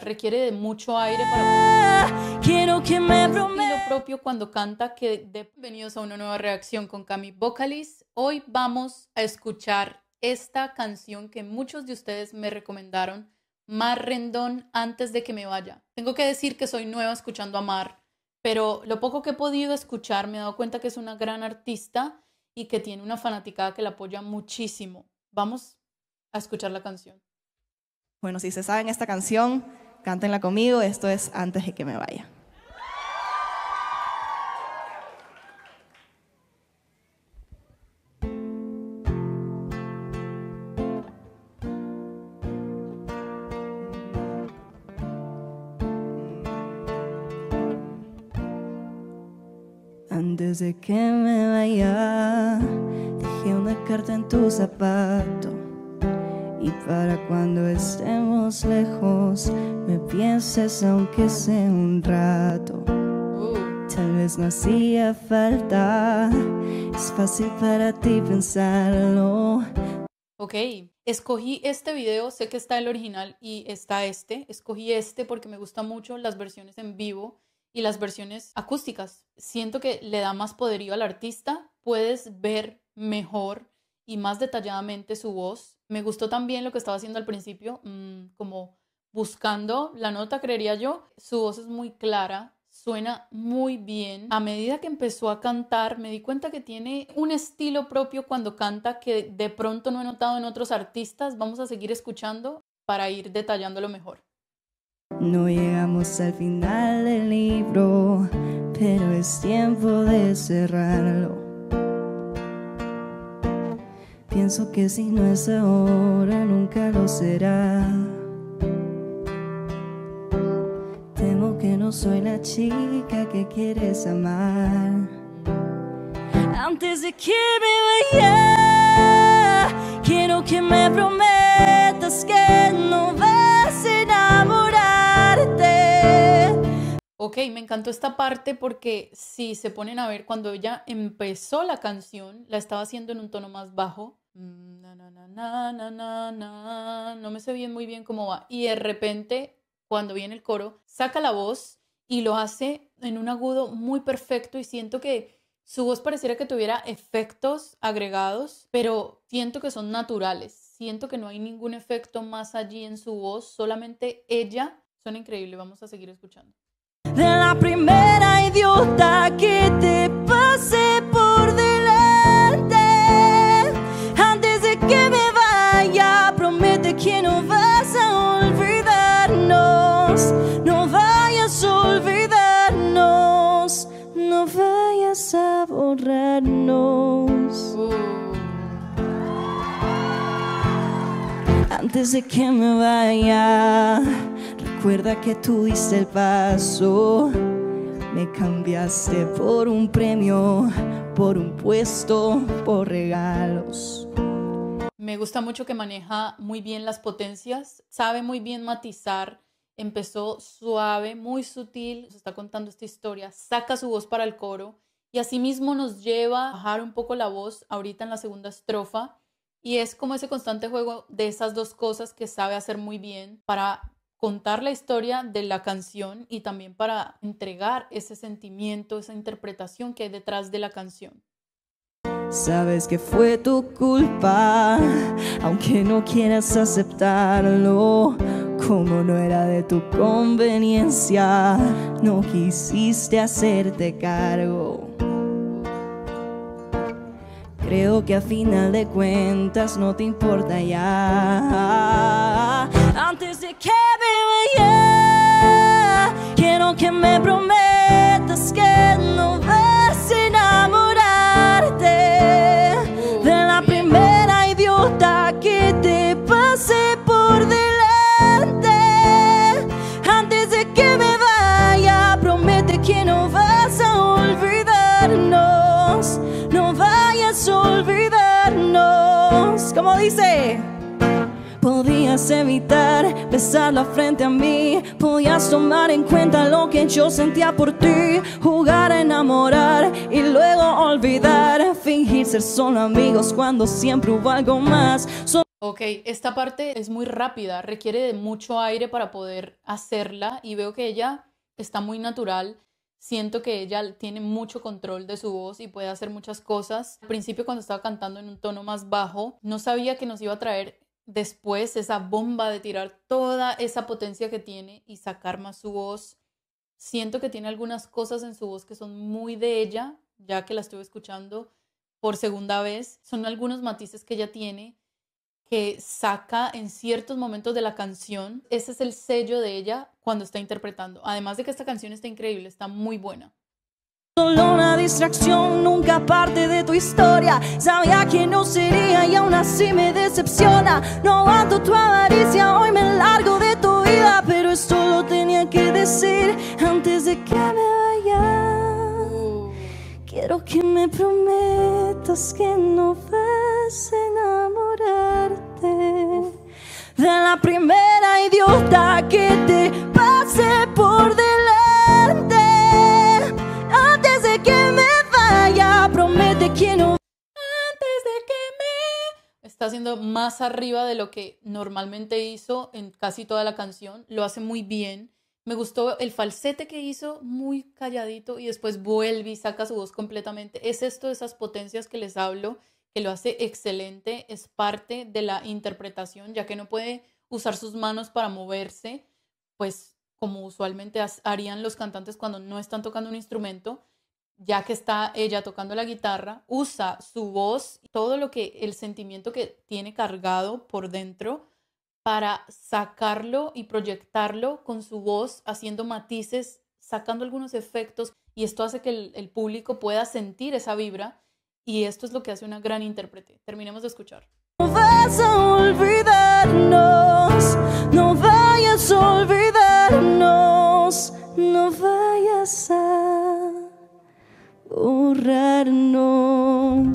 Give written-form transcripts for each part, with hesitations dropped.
requiere de mucho aire para Quiero que me prometas. estilo propio cuando canta. Bienvenidos a una nueva reacción con Cami Vocalist. Hoy vamos a escuchar esta canción que muchos de ustedes me recomendaron, Mar Rendón, antes de que me vaya. Tengo que decir que soy nueva escuchando a Mar, pero lo poco que he podido escuchar me he dado cuenta que es una gran artista y que tiene una fanaticada que la apoya muchísimo. Vamos a escuchar la canción. Bueno, si se saben esta canción, cántenla conmigo. Esto es Antes de que me vaya. Antes de que me vaya, dejé una carta en tu zapato. Y para cuando estemos lejos, me pienses aunque sea un rato. Tal vez no hacía falta, es fácil para ti pensarlo. Ok, escogí este video, sé que está el original y está este. Escogí este porque me gustan mucho las versiones en vivo y las versiones acústicas. Siento que le da más poderío al artista, puedes ver mejor y más detalladamente su voz. Me gustó también lo que estaba haciendo al principio, como buscando la nota, creería yo. Su voz es muy clara, suena muy bien. A medida que empezó a cantar, me di cuenta que tiene un estilo propio cuando canta que de pronto no he notado en otros artistas. Vamos a seguir escuchando para ir detallándolo mejor. No llegamos al final del libro, pero es tiempo de cerrarlo. Pienso que si no es ahora, nunca lo será. Temo que no soy la chica que quieres amar. Antes de que me vaya, quiero que me prometas que no vas a enamorarte. Ok, me encantó esta parte porque si se ponen a ver, cuando ella empezó la canción, la estaba haciendo en un tono más bajo. No me sé muy bien cómo va. Y de repente, cuando viene el coro, saca la voz y lo hace en un agudo muy perfecto y siento que su voz pareciera que tuviera efectos agregados, pero siento que son naturales. Siento que no hay ningún efecto más allí en su voz, solamente ella. Suena increíble, vamos a seguir escuchando. De la primera idiota que te pase por delante, antes de que me vaya, promete que no vas a olvidarnos. No vayas a olvidarnos, no vayas a borrarnos. Antes de que me vaya, recuerda que tú diste el paso. Me cambiaste por un premio, por un puesto, por regalos. Me gusta mucho que maneja muy bien las potencias, sabe muy bien matizar. Empezó suave, muy sutil, nos está contando esta historia, saca su voz para el coro y asimismo nos lleva a bajar un poco la voz ahorita en la segunda estrofa. Y es como ese constante juego de esas dos cosas que sabe hacer muy bien para contar la historia de la canción y también para entregar ese sentimiento, esa interpretación que hay detrás de la canción. Sabes que fue tu culpa, aunque no quieras aceptarlo. Como no era de tu conveniencia, no quisiste hacerte cargo. Creo que a final de cuentas no te importa ya. Antes de que me vaya, quiero que me prometas que no vas a enamorarte de la primera idiota que te pase por delante. Antes de que me vaya, promete que no vas a olvidarnos. No vayas a olvidarnos. ¿Cómo dice? Podías evitar besarla frente a mí, podías tomar en cuenta lo que yo sentía por ti, jugar a enamorar y luego olvidar, fingir ser solo amigos cuando siempre hubo algo más. Ok, esta parte es muy rápida, requiere de mucho aire para poder hacerla y veo que ella está muy natural. Siento que ella tiene mucho control de su voz y puede hacer muchas cosas. Al principio, cuando estaba cantando en un tono más bajo, no sabía que nos iba a traer después esa bomba de tirar toda esa potencia que tiene y sacar más su voz. Siento que tiene algunas cosas en su voz que son muy de ella, ya que la estuve escuchando por segunda vez. Son algunos matices que ella tiene que saca en ciertos momentos de la canción. Ese es el sello de ella cuando está interpretando. Además de que esta canción está increíble, está muy buena. Solo una distracción, nunca parte de tu historia. Sabía que no sería y aún así me decepciona. No aguanto tu avaricia, hoy me largo de tu vida. Pero esto lo tenía que decir antes de que me vaya. Quiero que me prometas que no vas a enamorarte de la primera idiota que te pase por delante. Antes de que me vaya, promete que no. Antes de que me... Está haciendo más arriba de lo que normalmente hizo en casi toda la canción. Lo hace muy bien. Me gustó el falsete que hizo, muy calladito, y después vuelve y saca su voz completamente. Es esto de esas potencias que les hablo, que lo hace excelente. Es parte de la interpretación, ya que no puede usar sus manos para moverse, pues como usualmente harían los cantantes cuando no están tocando un instrumento. Ya que está ella tocando la guitarra, usa su voz, todo lo que el sentimiento que tiene cargado por dentro, para sacarlo y proyectarlo con su voz, haciendo matices, sacando algunos efectos, y esto hace que el público pueda sentir esa vibra, y esto es lo que hace una gran intérprete. Terminemos de escuchar. No vas a olvidarnos, no vayas a olvidarnos, no vayas a borrarnos. Muy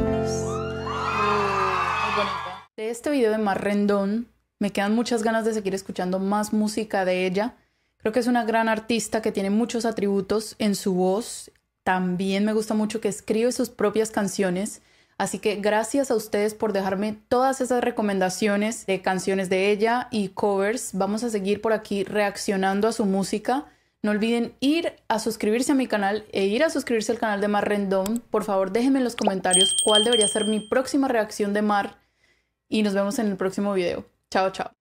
bonita. De este video de Mar Rendón me quedan muchas ganas de seguir escuchando más música de ella. Creo que es una gran artista que tiene muchos atributos en su voz. También me gusta mucho que escribe sus propias canciones. Así que gracias a ustedes por dejarme todas esas recomendaciones de canciones de ella y covers. Vamos a seguir por aquí reaccionando a su música. No olviden ir a suscribirse a mi canal e ir a suscribirse al canal de Mar Rendón. Por favor, déjenme en los comentarios cuál debería ser mi próxima reacción de Mar. Y nos vemos en el próximo video. Chao, chao.